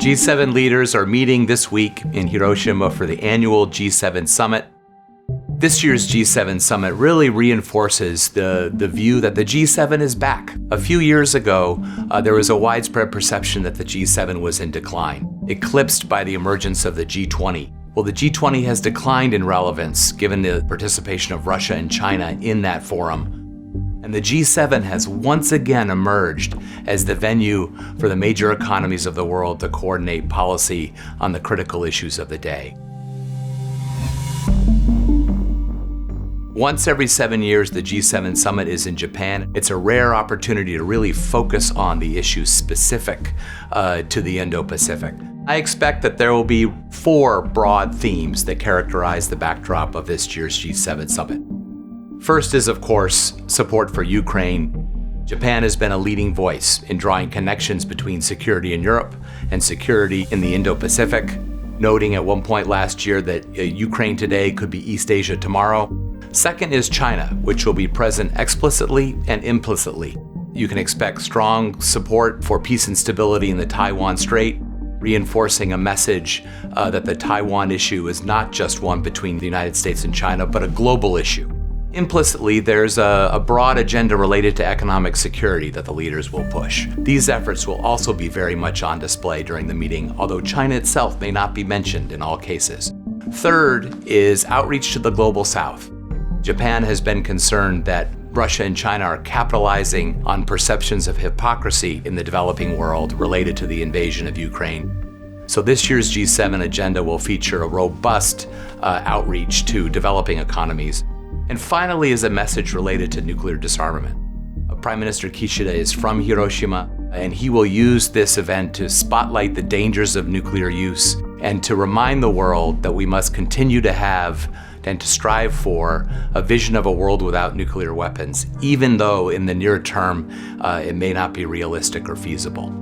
G7 leaders are meeting this week in Hiroshima for the annual G7 summit. This year's G7 summit really reinforces the view that the G7 is back. A few years ago, there was a widespread perception that the G7 was in decline, eclipsed by the emergence of the G20. Well, the G20 has declined in relevance given the participation of Russia and China in that forum. And the G7 has once again emerged as the venue for the major economies of the world to coordinate policy on the critical issues of the day. Once every 7 years, the G7 summit is in Japan. It's a rare opportunity to really focus on the issues specific to the Indo-Pacific. I expect that there will be 4 broad themes that characterize the backdrop of this year's G7 summit. First is, of course, support for Ukraine. Japan has been a leading voice in drawing connections between security in Europe and security in the Indo-Pacific, noting at one point last year that Ukraine today could be East Asia tomorrow. Second is China, which will be present explicitly and implicitly. You can expect strong support for peace and stability in the Taiwan Strait, reinforcing a message that the Taiwan issue is not just one between the United States and China, but a global issue. Implicitly, there's a broad agenda related to economic security that the leaders will push. These efforts will also be very much on display during the meeting, although China itself may not be mentioned in all cases. Third is outreach to the global south. Japan has been concerned that Russia and China are capitalizing on perceptions of hypocrisy in the developing world related to the invasion of Ukraine. So this year's G7 agenda will feature a robust outreach to developing economies. And finally is a message related to nuclear disarmament. Prime Minister Kishida is from Hiroshima, and he will use this event to spotlight the dangers of nuclear use and to remind the world that we must continue to have and to strive for a vision of a world without nuclear weapons, even though in the near term it may not be realistic or feasible.